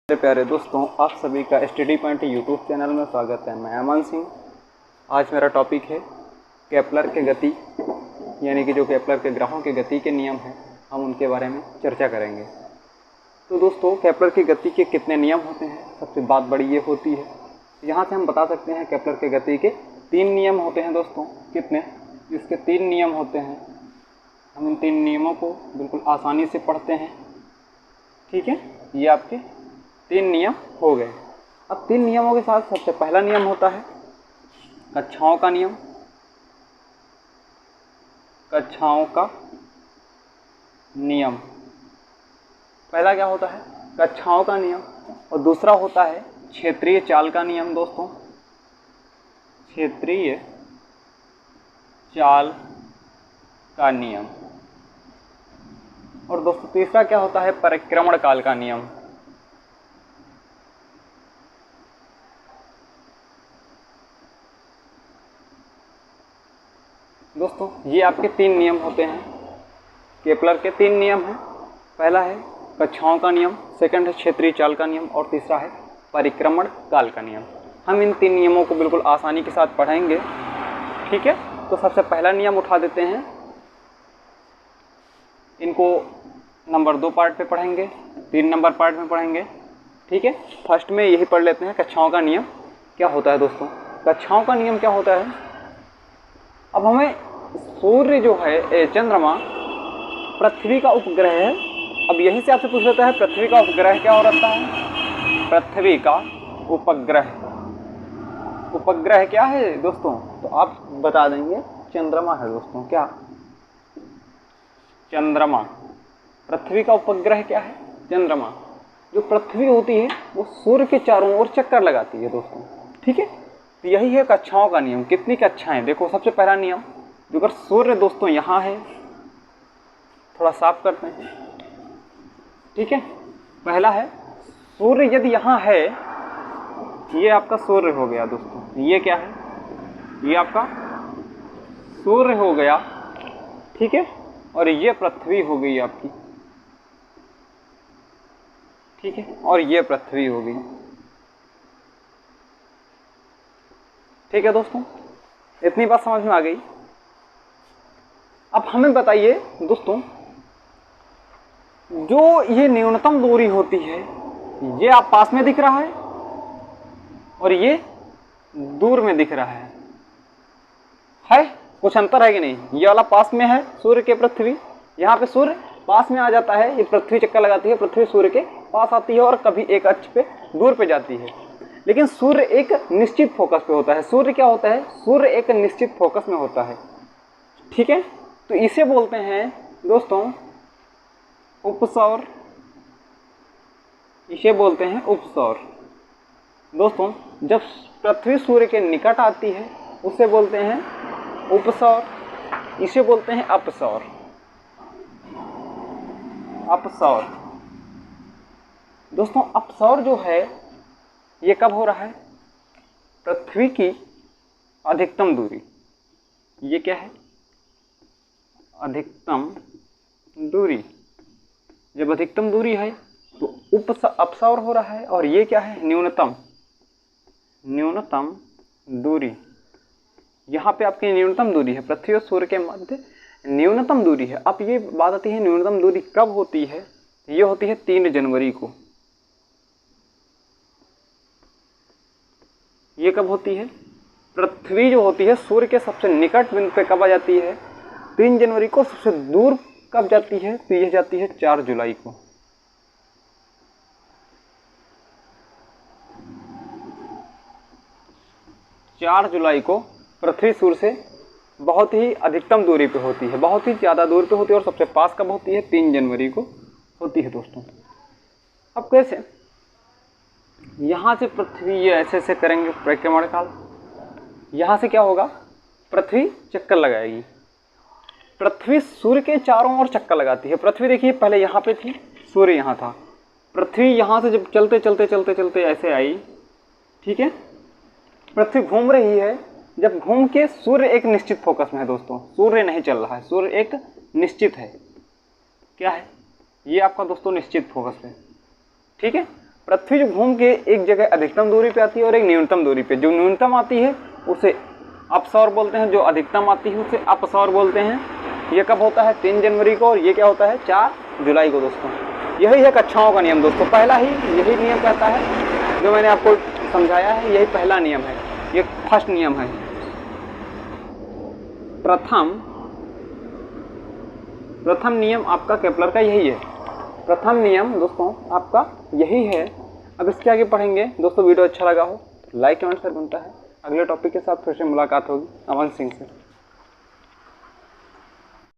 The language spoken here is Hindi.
मेरे प्यारे दोस्तों, आप सभी का स्टडी पॉइंट यूट्यूब चैनल में स्वागत है। मैं अमन सिंह। आज मेरा टॉपिक है केपलर के गति, यानी कि जो केपलर के ग्रहों के गति के नियम हैं, हम उनके बारे में चर्चा करेंगे। तो दोस्तों, केपलर की गति के कितने नियम होते हैं, सबसे बात बड़ी ये होती है। यहाँ से हम बता सकते हैं केपलर के गति के 3 नियम होते हैं दोस्तों। कितने? इसके 3 नियम होते हैं। हम इन 3 नियमों को बिल्कुल आसानी से पढ़ते हैं। ठीक है, ये आपके 3 नियम हो गए। अब 3 नियमों के साथ सबसे पहला नियम होता है कक्षाओं का नियम। कक्षाओं का नियम पहला क्या होता है? कक्षाओं का नियम। और दूसरा होता है क्षेत्रीय चाल का नियम दोस्तों। क्षेत्रीय चाल का नियम। और दोस्तों तीसरा क्या होता है? परिक्रमण काल का नियम। दोस्तों ये आपके 3 नियम होते हैं। केपलर के 3 नियम हैं। पहला है कक्षाओं का नियम, सेकंड है क्षेत्रीय चाल का नियम और तीसरा है परिक्रमण काल का नियम। हम इन 3 नियमों को बिल्कुल आसानी के साथ पढ़ेंगे। ठीक है, तो सबसे पहला नियम उठा देते हैं। इनको नंबर 2 पार्ट पे पढ़ेंगे, 3 नंबर पार्ट में पढ़ेंगे। ठीक है, फर्स्ट में यही पढ़ लेते हैं कक्षाओं का नियम क्या होता है। दोस्तों कक्षाओं का नियम क्या होता है? अब हमें सूर्य जो है चंद्रमा पृथ्वी का उपग्रह है। अब यहीं से आपसे पूछ लेता है पृथ्वी का उपग्रह क्या हो रहता है? पृथ्वी का उपग्रह। उपग्रह क्या है दोस्तों? तो आप बता देंगे चंद्रमा है दोस्तों। क्या? चंद्रमा। पृथ्वी का उपग्रह क्या है? चंद्रमा। जो पृथ्वी होती है वो सूर्य के चारों ओर चक्कर लगाती है दोस्तों। ठीक है, तो यही है कक्षाओं का नियम। कितनी कक्षाएं? देखो सबसे पहला नियम, जो अगर सूर्य दोस्तों यहाँ है, थोड़ा साफ करते हैं। ठीक है, पहला है सूर्य यदि यहाँ है, ये आपका सूर्य हो गया दोस्तों। ये क्या है? ये आपका सूर्य हो गया। ठीक है, और ये पृथ्वी हो गई आपकी। ठीक है, और ये पृथ्वी हो गई। ठीक है दोस्तों, इतनी बात समझ में आ गई। अब हमें बताइए दोस्तों, जो ये न्यूनतम दूरी होती है, ये आप पास में दिख रहा है और ये दूर में दिख रहा है कुछ अंतर है कि नहीं? ये वाला पास में है सूर्य के पृथ्वी, यहाँ पे सूर्य पास में आ जाता है, ये पृथ्वी चक्कर लगाती है, पृथ्वी सूर्य के पास आती है और कभी एक अक्ष पे दूर पे जाती है। लेकिन सूर्य एक निश्चित फोकस पे होता है। सूर्य क्या होता है? सूर्य एक निश्चित फोकस में होता है। ठीक है, तो इसे बोलते हैं दोस्तों उपसौर। इसे बोलते हैं उपसौर। दोस्तों जब पृथ्वी सूर्य के निकट आती है उसे बोलते हैं उपसौर। इसे बोलते हैं अपसौर। अपसौर। दोस्तों अपसौर जो है ये कब हो रहा है? पृथ्वी की अधिकतम दूरी। ये क्या है? अधिकतम दूरी। जब अधिकतम दूरी है तो अपसौर हो रहा है। और ये क्या है? न्यूनतम। न्यूनतम दूरी। यहाँ पे आपकी न्यूनतम दूरी है, पृथ्वी और सूर्य के मध्य न्यूनतम दूरी है। अब ये बात आती है न्यूनतम दूरी कब होती है? ये होती है 3 जनवरी को। ये कब होती है? पृथ्वी जो होती है सूर्य के सबसे निकट बिंदु पे कब आ जाती है? 3 जनवरी को। सबसे दूर कब जाती है? तो यह जाती है 4 जुलाई को। चार जुलाई को पृथ्वी सूर्य से बहुत ही अधिकतम दूरी पे होती है, बहुत ही ज़्यादा दूर पे होती है। और सबसे पास कब होती है? 3 जनवरी को होती है दोस्तों। अब कैसे? यहाँ से पृथ्वी ये ऐसे ऐसे करेंगे परिक्रमण काल। यहाँ से क्या होगा? पृथ्वी चक्कर लगाएगी। पृथ्वी सूर्य के चारों ओर चक्कर लगाती है। पृथ्वी देखिए पहले यहाँ पे थी, सूर्य यहाँ था। पृथ्वी यहाँ से जब चलते चलते चलते चलते ऐसे आई, ठीक है, पृथ्वी घूम रही है। जब घूम के सूर्य एक निश्चित फोकस में है दोस्तों, सूर्य नहीं चल रहा है, सूर्य एक निश्चित है। क्या है? ये आपका दोस्तों निश्चित फोकस है। ठीक है, पृथ्वी जो घूम के एक जगह अधिकतम दूरी पे आती है और एक न्यूनतम दूरी पे, जो न्यूनतम आती है उसे अपसौर बोलते हैं, जो अधिकतम आती है उसे अपसौर बोलते हैं। ये कब होता है? 3 जनवरी को, और ये क्या होता है? 4 जुलाई को दोस्तों। यही है कक्षाओं का नियम दोस्तों, पहला ही यही नियम कहता है जो मैंने आपको समझाया है, यही पहला नियम है, ये फर्स्ट नियम है। प्रथम नियम आपका केपलर का यही है। प्रथम नियम दोस्तों आपका यही है। अब इसके आगे पढ़ेंगे दोस्तों। वीडियो अच्छा लगा हो तो लाइक कमेंट शेयर बनता है। अगले टॉपिक के साथ फिर से मुलाकात होगी अमन सिंह से।